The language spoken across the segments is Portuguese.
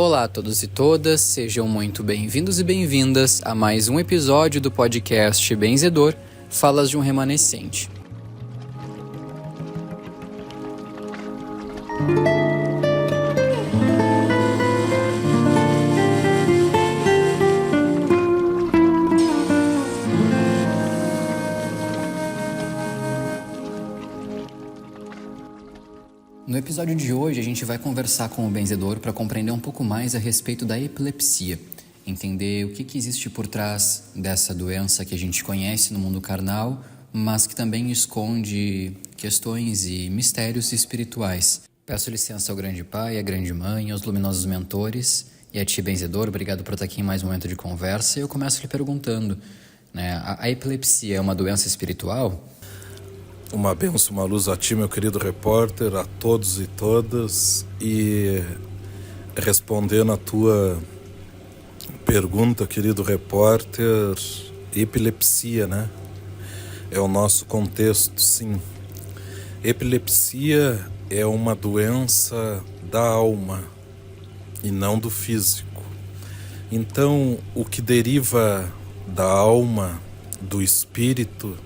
Olá a todos e todas, sejam muito bem-vindos e bem-vindas a mais um episódio do podcast Benzedor, Falas de um Remanescente. No episódio de hoje, a gente vai conversar com o benzedor para compreender um pouco mais a respeito da epilepsia, entender o que existe por trás dessa doença que a gente conhece no mundo carnal, mas que também esconde questões e mistérios espirituais. Peço licença ao grande pai, à grande mãe, aos luminosos mentores e a ti, benzedor, obrigado por estar aqui em mais um momento de conversa. E eu começo lhe perguntando, a epilepsia é uma doença espiritual? Uma bênção, uma luz a ti, meu querido repórter, a todos e todas. E respondendo a tua pergunta, querido repórter, epilepsia, né? É o nosso contexto, sim. Epilepsia é uma doença da alma e não do físico. Então, o que deriva da alma, do espírito,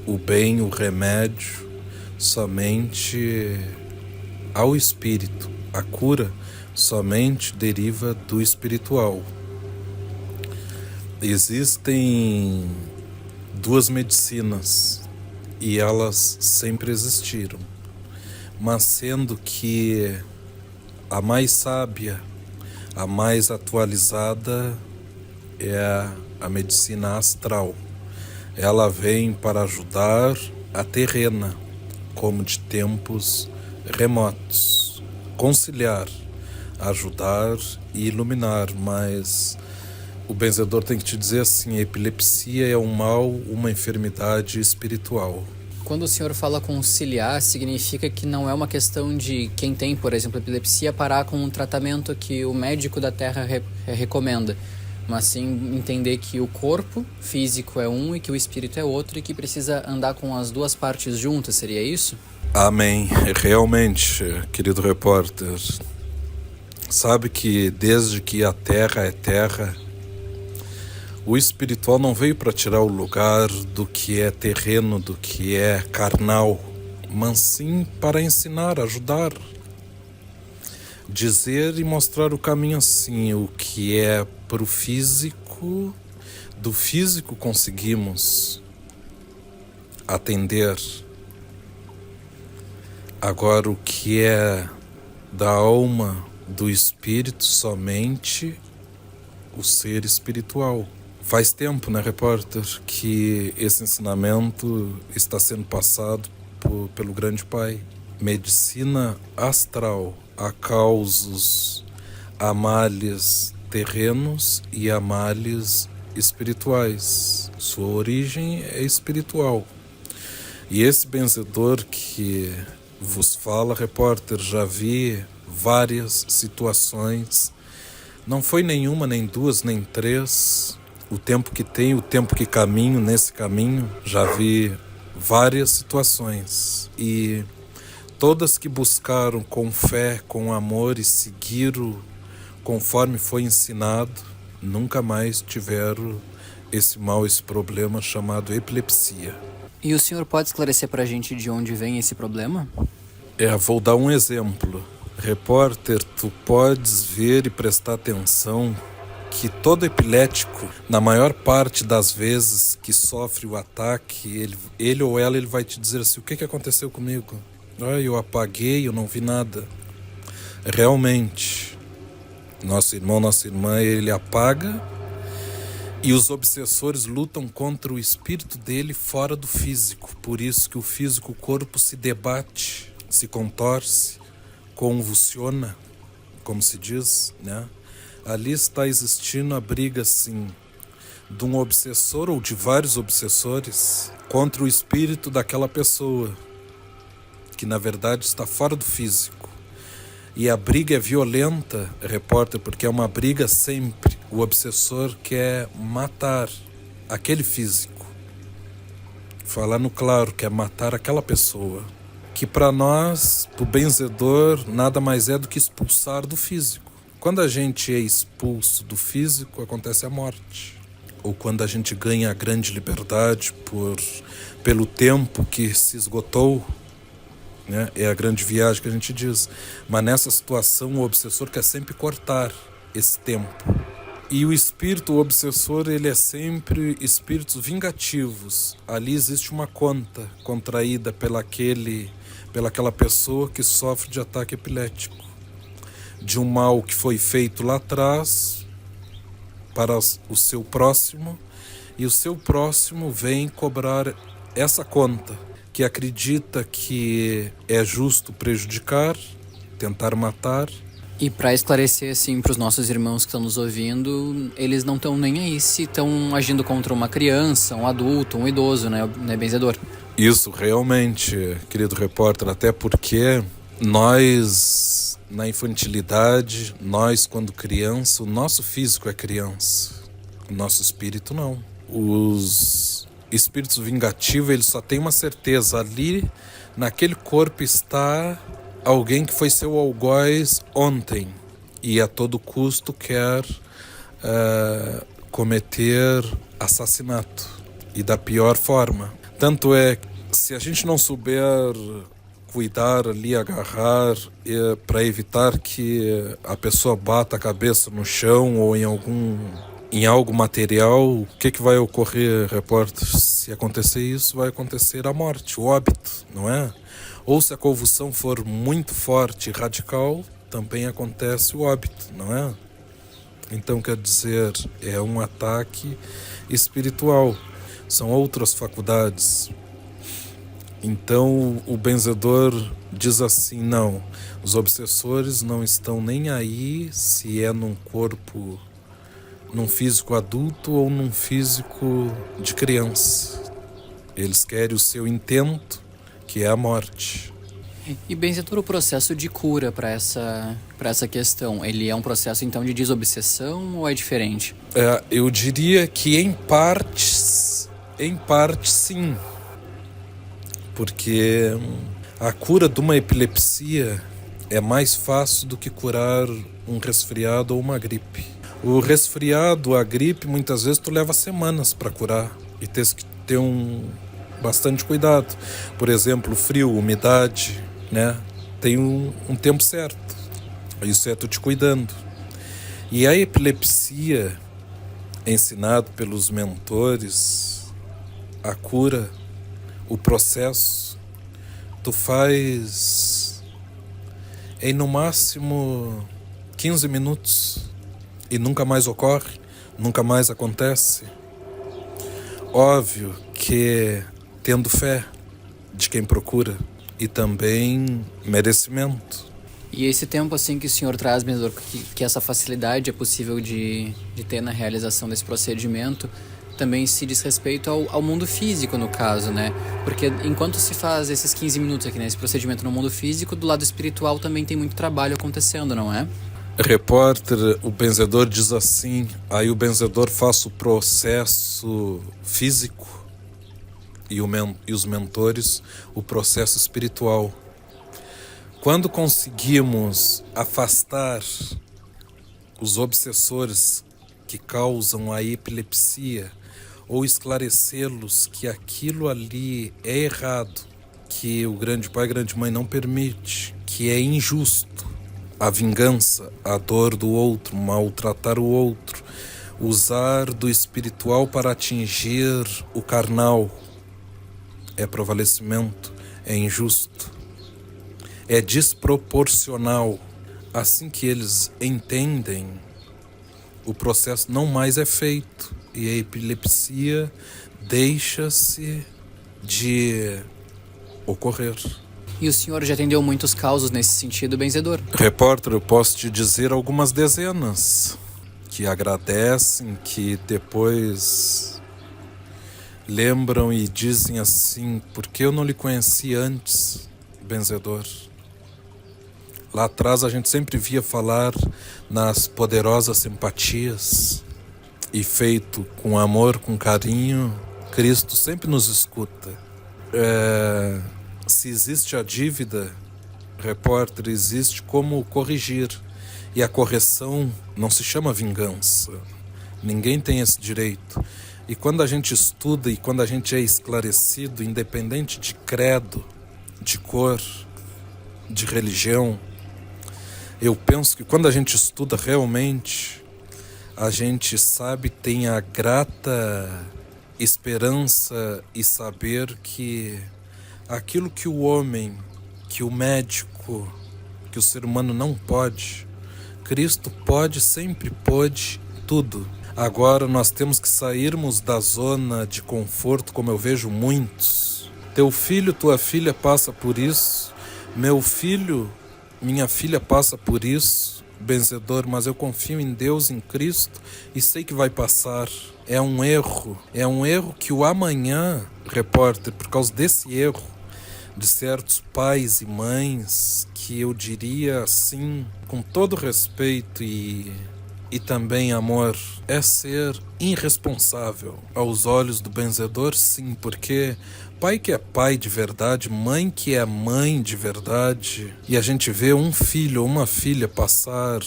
o bem, o remédio, somente ao espírito. A cura somente deriva do espiritual. Existem duas medicinas e elas sempre existiram, mas sendo que a mais sábia, a mais atualizada é a medicina astral. Ela vem para ajudar a terrena, como de tempos remotos, conciliar, ajudar e iluminar, mas o benzedor tem que te dizer assim, a epilepsia é um mal, uma enfermidade espiritual. Quando o senhor fala conciliar, significa que não é uma questão de quem tem, por exemplo, epilepsia, parar com um tratamento que o médico da Terra recomenda, mas sim entender que o corpo físico é um e que o espírito é outro e que precisa andar com as duas partes juntas, seria isso? Amém. Realmente, querido repórter, sabe que desde que a terra é terra, o espiritual não veio para tirar o lugar do que é terreno, do que é carnal, mas sim para ensinar, ajudar, dizer e mostrar o caminho assim, o que é para o físico, do físico conseguimos atender. Agora o que é da alma, do espírito, somente o ser espiritual. Faz tempo, né, repórter, que esse ensinamento está sendo passado pelo grande pai. Medicina astral, há causos, há males terrenos e há males espirituais. Sua origem é espiritual. E esse benzedor que vos fala, repórter, já vi várias situações. Não foi nenhuma, nem duas, nem três. O tempo que tenho, o tempo que caminho, nesse caminho, já vi várias situações. E todas que buscaram com fé, com amor e seguiram conforme foi ensinado, nunca mais tiveram esse mal, esse problema chamado epilepsia. E o senhor pode esclarecer para a gente de onde vem esse problema? Vou dar um exemplo. Repórter, tu podes ver e prestar atenção que todo epilético, na maior parte das vezes que sofre o ataque, ele ou ela vai te dizer assim, o que aconteceu comigo? Eu apaguei, eu não vi nada. Realmente, nosso irmão, nossa irmã, ele apaga e os obsessores lutam contra o espírito dele fora do físico. Por isso que o físico, o corpo se debate, se contorce, convulsiona, como se diz, né? Ali está existindo a briga, sim, de um obsessor ou de vários obsessores contra o espírito daquela pessoa, que na verdade está fora do físico. E a briga é violenta, repórter, porque é uma briga sempre. O obsessor quer matar aquele físico. Falando claro, quer matar aquela pessoa que para nós, o benzedor, nada mais é do que expulsar do físico. Quando a gente é expulso do físico, acontece a morte. Ou quando a gente ganha a grande liberdade pelo tempo que se esgotou, né? É a grande viagem que a gente diz. Mas nessa situação, o obsessor quer sempre cortar esse tempo. E o espírito obsessor, ele é sempre espíritos vingativos. Ali existe uma conta contraída pelaquela pessoa que sofre de ataque epilético. De um mal que foi feito lá atrás para o seu próximo, e o seu próximo vem cobrar essa conta, que acredita que é justo prejudicar, tentar matar. E para esclarecer assim para os nossos irmãos que estão nos ouvindo, eles não estão nem aí se estão agindo contra uma criança, um adulto, um idoso, né, benzedor? Isso, realmente, querido repórter, até porque nós, na infantilidade, nós quando criança, o nosso físico é criança, o nosso espírito não. Os espíritos vingativos, eles só têm uma certeza: ali, naquele corpo está alguém que foi seu algoz ontem e a todo custo quer cometer assassinato, e da pior forma. Tanto é que, se a gente não souber cuidar ali, agarrar, para evitar que a pessoa bata a cabeça no chão ou em algo material, o que vai ocorrer, repórter? Se acontecer isso, vai acontecer a morte, o óbito, não é? Ou se a convulsão for muito forte e radical, também acontece o óbito, não é? Então, quer dizer, é um ataque espiritual, são outras faculdades. Então, o benzedor diz assim: não, os obsessores não estão nem aí se é num corpo, num físico adulto ou num físico de criança. Eles querem o seu intento, que é a morte. E benzedor, o processo de cura para essa questão, ele é um processo então de desobsessão ou é diferente? Eu diria que em parte sim, porque a cura de uma epilepsia é mais fácil do que curar um resfriado ou uma gripe. O resfriado, a gripe, muitas vezes tu leva semanas para curar e tens que ter bastante cuidado. Por exemplo, frio, umidade, né? Tem um tempo certo. Isso é tu te cuidando. E a epilepsia, ensinado pelos mentores, a cura, o processo, tu faz em no máximo 15 minutos e nunca mais ocorre, nunca mais acontece. Óbvio que tendo fé de quem procura e também merecimento. E esse tempo assim que o senhor traz, benzedor, que essa facilidade é possível de ter na realização desse procedimento, também se diz respeito ao mundo físico, no caso, né? Porque enquanto se faz esses 15 minutos aqui, né, esse procedimento no mundo físico, do lado espiritual também tem muito trabalho acontecendo, não é? Repórter, o benzedor diz assim, aí o benzedor faz o processo físico e os mentores o processo espiritual. Quando conseguimos afastar os obsessores que causam a epilepsia ou esclarecê-los que aquilo ali é errado, que o grande pai e grande mãe não permite, que é injusto, a vingança, a dor do outro, maltratar o outro, usar do espiritual para atingir o carnal, é prevalecimento, é injusto, é desproporcional. Assim que eles entendem, o processo não mais é feito e a epilepsia deixa-se de ocorrer. E o senhor já atendeu muitos casos nesse sentido, benzedor? Repórter, eu posso te dizer algumas dezenas que agradecem, que depois lembram e dizem assim: por que eu não lhe conheci antes, benzedor? Lá atrás a gente sempre via falar nas poderosas simpatias, e feito com amor, com carinho, Cristo sempre nos escuta. se existe a dívida, repórter, existe como corrigir. E a correção não se chama vingança. Ninguém tem esse direito. E quando a gente estuda e quando a gente é esclarecido, independente de credo, de cor, de religião, eu penso que quando a gente estuda realmente, a gente sabe, tem a grata esperança e saber que aquilo que o homem, que o médico, que o ser humano não pode, Cristo pode, sempre pôde, tudo. Agora nós temos que sairmos da zona de conforto, como eu vejo muitos. Teu filho, tua filha passa por isso, meu filho, minha filha passa por isso, benzedor, mas eu confio em Deus, em Cristo, e sei que vai passar. É um erro que o amanhã, repórter, por causa desse erro de certos pais e mães, que eu diria assim, com todo respeito e também amor, é ser irresponsável aos olhos do benzedor, sim, porque pai que é pai de verdade, mãe que é mãe de verdade, e a gente vê um filho ou uma filha passar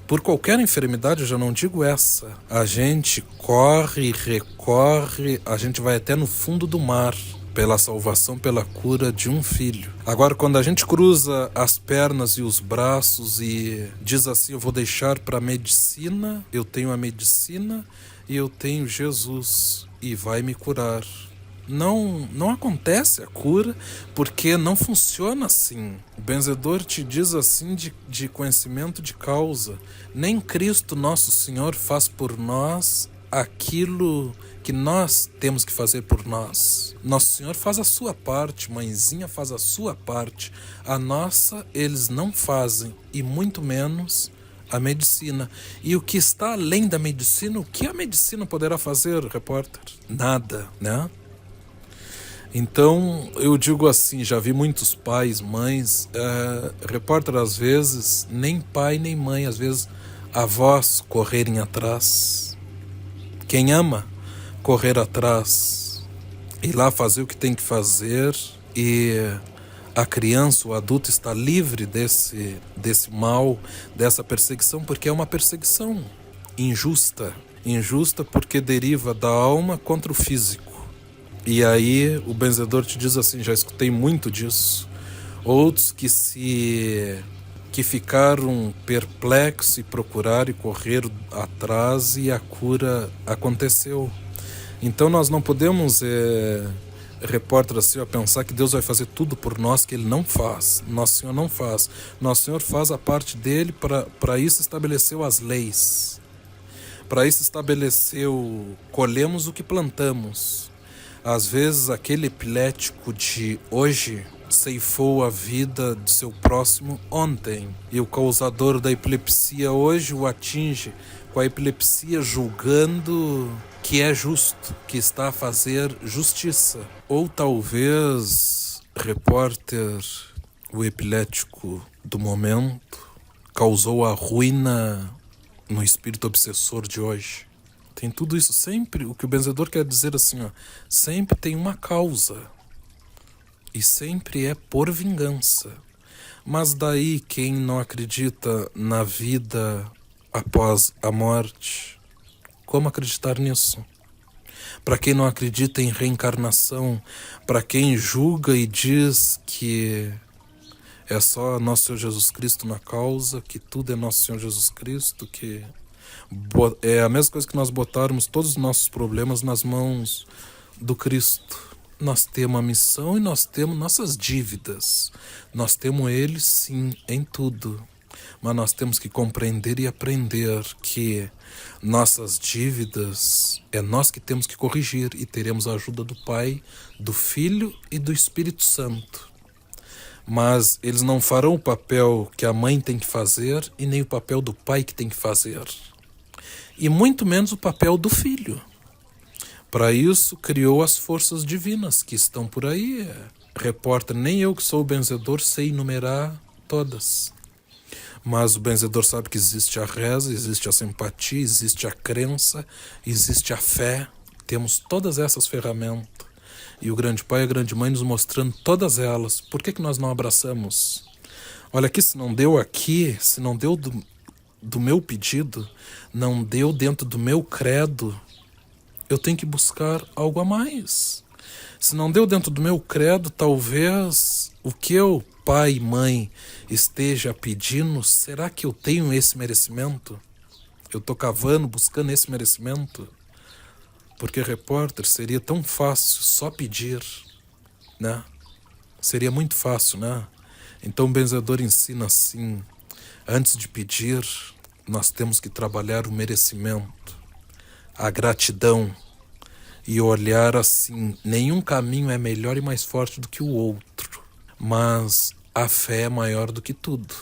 por qualquer enfermidade, eu já não digo essa, a gente corre, recorre, a gente vai até no fundo do mar pela salvação, pela cura de um filho. Agora, quando a gente cruza as pernas e os braços e diz assim, eu vou deixar para a medicina, eu tenho a medicina e eu tenho Jesus e vai me curar. Não acontece a cura, porque não funciona assim. O benzedor te diz assim de conhecimento de causa. Nem Cristo nosso Senhor faz por nós aquilo que nós temos que fazer por nós. Nosso Senhor faz a sua parte, mãezinha faz a sua parte. A nossa eles não fazem, e muito menos a medicina. E o que está além da medicina, o que a medicina poderá fazer, repórter? Nada, né? Então, eu digo assim, já vi muitos pais, mães, repórter, às vezes, nem pai nem mãe, às vezes, avós correrem atrás. Quem ama, correr atrás, ir lá fazer o que tem que fazer, e a criança, o adulto está livre desse mal, dessa perseguição, porque é uma perseguição injusta. Injusta porque deriva da alma contra o físico. E aí o benzedor te diz assim, já escutei muito disso, outros que ficaram perplexos e procuraram e correram atrás e a cura aconteceu. Então nós não podemos, repórter, assim, pensar que Deus vai fazer tudo por nós, que Ele não faz. Nosso Senhor não faz. Nosso Senhor faz a parte dele, para isso estabeleceu as leis. Para isso estabeleceu, colhemos o que plantamos. Às vezes aquele epilético de hoje ceifou a vida do seu próximo ontem, e o causador da epilepsia hoje o atinge com a epilepsia, julgando que é justo, que está a fazer justiça. Ou talvez, repórter, o epilético do momento causou a ruína no espírito obsessor de hoje. Tem tudo isso, sempre, o que o benzedor quer dizer assim, sempre tem uma causa, e sempre é por vingança. Mas daí quem não acredita na vida após a morte, como acreditar nisso? Para quem não acredita em reencarnação, para quem julga e diz que é só nosso Senhor Jesus Cristo na causa, que tudo é nosso Senhor Jesus Cristo, que é a mesma coisa que nós botarmos todos os nossos problemas nas mãos do Cristo. Nós temos a missão e nós temos nossas dívidas. Nós temos Ele, sim, em tudo. Mas nós temos que compreender e aprender que nossas dívidas é nós que temos que corrigir, e teremos a ajuda do Pai, do Filho e do Espírito Santo. Mas eles não farão o papel que a mãe tem que fazer e nem o papel do pai que tem que fazer. E muito menos o papel do filho. Para isso, criou as forças divinas que estão por aí. Repórter, nem eu que sou o benzedor sei enumerar todas. Mas o benzedor sabe que existe a reza, existe a simpatia, existe a crença, existe a fé. Temos todas essas ferramentas. E o grande pai e a grande mãe nos mostrando todas elas. Por que nós não abraçamos? Olha aqui, se não deu aqui, se não deu do meu pedido, não deu dentro do meu credo, eu tenho que buscar algo a mais. Se não deu dentro do meu credo, talvez o que eu, pai e mãe, esteja pedindo, será que eu tenho esse merecimento? Eu estou cavando, buscando esse merecimento? Porque, repórter, seria tão fácil só pedir, né? Seria muito fácil, né? Então o benzedor ensina assim: antes de pedir, nós temos que trabalhar o merecimento, a gratidão, e olhar assim: nenhum caminho é melhor e mais forte do que o outro, mas a fé é maior do que tudo.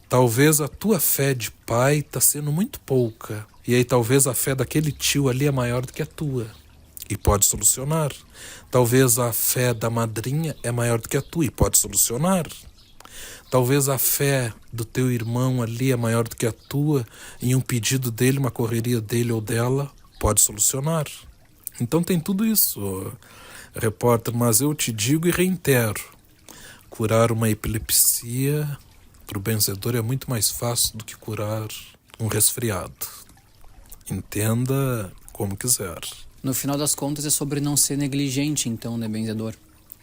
Talvez a tua fé de pai está sendo muito pouca, e aí talvez a fé daquele tio ali é maior do que a tua, e pode solucionar. Talvez a fé da madrinha é maior do que a tua, e pode solucionar. Talvez a fé do teu irmão ali é maior do que a tua, e um pedido dele, uma correria dele ou dela, pode solucionar. Então tem tudo isso, repórter, mas eu te digo e reitero: curar uma epilepsia para o benzedor é muito mais fácil do que curar um resfriado. Entenda como quiser. No final das contas é sobre não ser negligente, então, né, benzedor?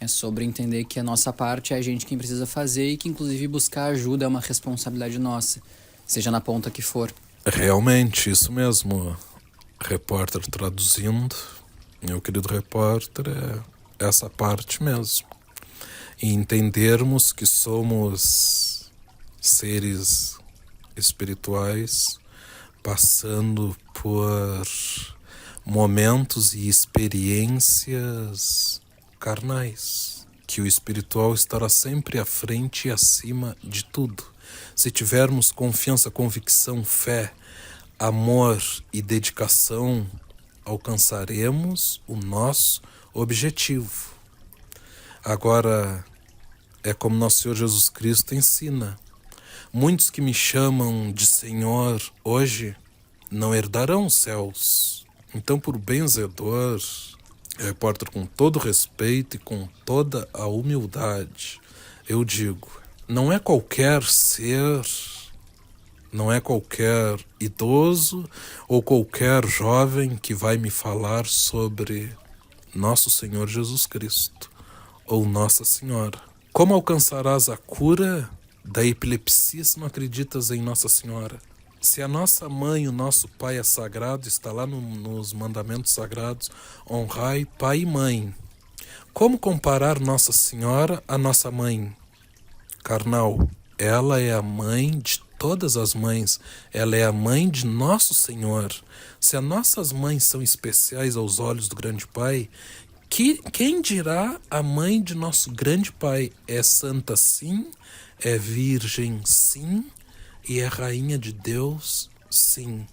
É sobre entender que a nossa parte é a gente quem precisa fazer e que, inclusive, buscar ajuda é uma responsabilidade nossa, seja na ponta que for. Realmente, isso mesmo, repórter, traduzindo, meu querido repórter, é essa parte mesmo. E entendermos que somos seres espirituais passando por momentos e experiências carnais, que o espiritual estará sempre à frente e acima de tudo. Se tivermos confiança, convicção, fé, amor e dedicação, alcançaremos o nosso objetivo. Agora, é como nosso Senhor Jesus Cristo ensina: muitos que me chamam de Senhor hoje não herdarão os céus. Então, por benzedor, repórter, com todo respeito e com toda a humildade, eu digo: não é qualquer ser, não é qualquer idoso ou qualquer jovem que vai me falar sobre nosso Senhor Jesus Cristo ou Nossa Senhora. Como alcançarás a cura da epilepsia se não acreditas em Nossa Senhora? Se a nossa mãe, o nosso pai é sagrado, está lá nos mandamentos sagrados: honrai pai e mãe. Como comparar Nossa Senhora à nossa mãe carnal? Ela é a mãe de todas as mães, ela é a mãe de nosso Senhor. Se as nossas mães são especiais aos olhos do grande pai, quem dirá a mãe de nosso grande pai? É santa sim, é virgem sim, e é rainha de Deus sim.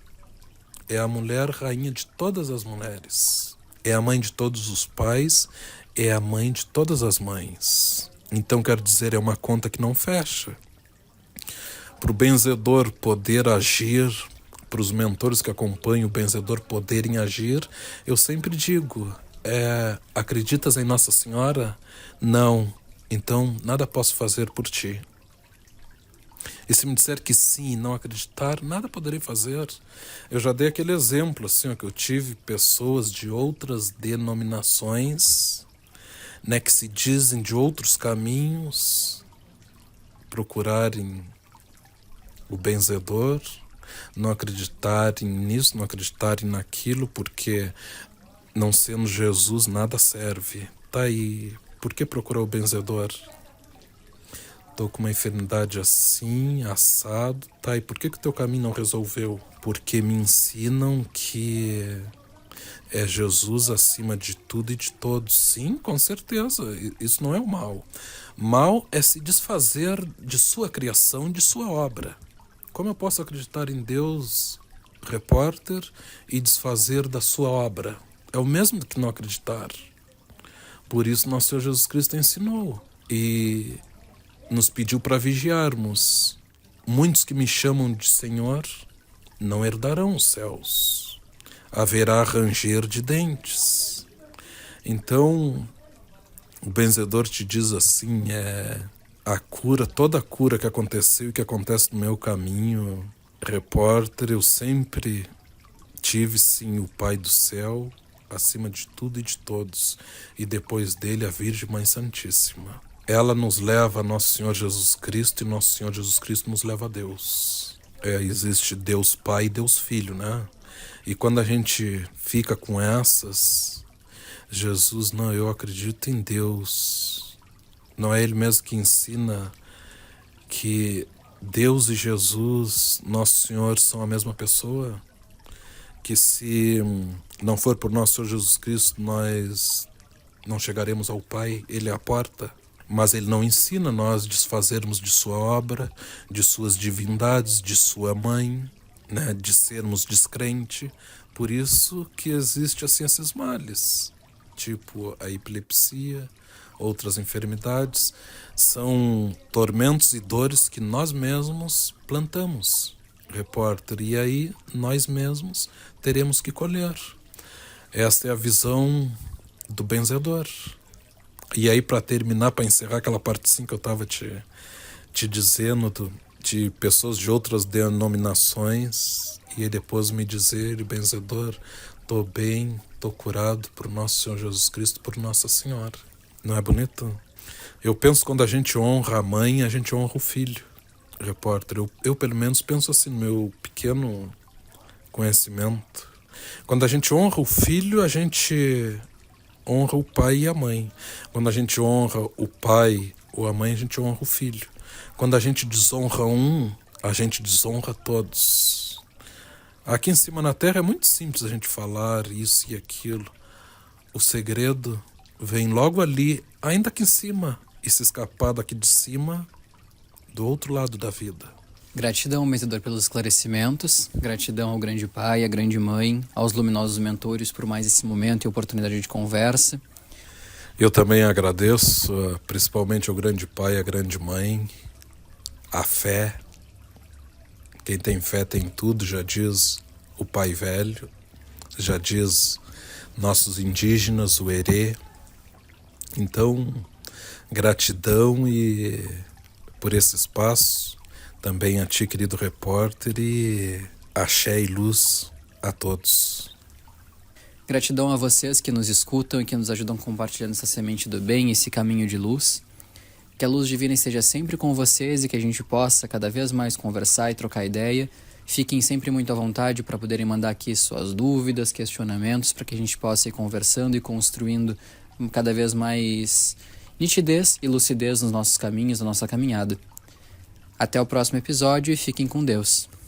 É a mulher rainha de todas as mulheres, é a mãe de todos os pais, é a mãe de todas as mães. Então, quero dizer, é uma conta que não fecha. Para o benzedor poder agir, para os mentores que acompanham o benzedor poderem agir, eu sempre digo: acreditas em Nossa Senhora? Não. Então, nada posso fazer por ti. E se me disser que sim e não acreditar, nada poderei fazer. Eu já dei aquele exemplo, assim, que eu tive pessoas de outras denominações, né, que se dizem de outros caminhos, procurarem o benzedor, não acreditarem nisso, não acreditarem naquilo, porque não sendo Jesus nada serve. Tá aí, por que procurar o benzedor? Estou com uma enfermidade assim, assado, tá, e por que o teu caminho não resolveu? Porque me ensinam que é Jesus acima de tudo e de todos. Sim, com certeza, isso não é o mal. Mal é se desfazer de sua criação, de sua obra. Como eu posso acreditar em Deus, repórter, e desfazer da sua obra? É o mesmo que não acreditar. Por isso nosso Senhor Jesus Cristo ensinou e nos pediu para vigiarmos. Muitos que me chamam de Senhor não herdarão os céus. Haverá ranger de dentes. Então, O benzedor te diz assim, a cura, toda a cura que aconteceu e que acontece no meu caminho, repórter, eu sempre tive sim o Pai do céu, acima de tudo e de todos, e depois dele a Virgem Mãe Santíssima. Ela nos leva a Nosso Senhor Jesus Cristo e Nosso Senhor Jesus Cristo nos leva a Deus. Existe Deus Pai e Deus Filho, né? E quando a gente fica com essas, Jesus, não, eu acredito em Deus. Não é Ele mesmo que ensina que Deus e Jesus, Nosso Senhor, são a mesma pessoa? Que se não for por Nosso Senhor Jesus Cristo, nós não chegaremos ao Pai, Ele é a porta. Mas Ele não ensina nós desfazermos de sua obra, de suas divindades, de sua mãe, né, de sermos descrente. Por isso que existe assim esses males, tipo a epilepsia, outras enfermidades, são tormentos e dores que nós mesmos plantamos, repórter, e aí nós mesmos teremos que colher. Esta é a visão do benzedor. E aí, para terminar, para encerrar aquela parte 5 que eu estava te dizendo, de pessoas de outras denominações, e aí depois me dizer, benzedor, estou bem, estou curado por Nosso Senhor Jesus Cristo, por Nossa Senhora. Não é bonito? Eu penso que quando a gente honra a mãe, a gente honra o filho, repórter. Eu pelo menos penso assim, no meu pequeno conhecimento. Quando a gente honra o filho, a gente honra o pai e a mãe. Quando a gente honra o pai ou a mãe, a gente honra o filho. Quando a gente desonra um, a gente desonra todos. Aqui em cima na Terra é muito simples a gente falar isso e aquilo. O segredo vem logo ali, ainda aqui em cima, e se escapar daqui de cima, do outro lado da vida. Gratidão, benzedor, pelos esclarecimentos. Gratidão ao grande pai, à grande mãe, aos luminosos mentores por mais esse momento e oportunidade de conversa. Eu também agradeço, principalmente ao grande pai e à grande mãe, a fé. Quem tem fé tem tudo, já diz o pai velho, já diz nossos indígenas, o Herê. Então, gratidão e por esse espaço. Também a ti, querido repórter, e axé e luz a todos. Gratidão a vocês que nos escutam e que nos ajudam compartilhando essa semente do bem, esse caminho de luz. Que a luz divina esteja sempre com vocês e que a gente possa cada vez mais conversar e trocar ideia. Fiquem sempre muito à vontade para poderem mandar aqui suas dúvidas, questionamentos, para que a gente possa ir conversando e construindo cada vez mais nitidez e lucidez nos nossos caminhos, na nossa caminhada. Até o próximo episódio e fiquem com Deus.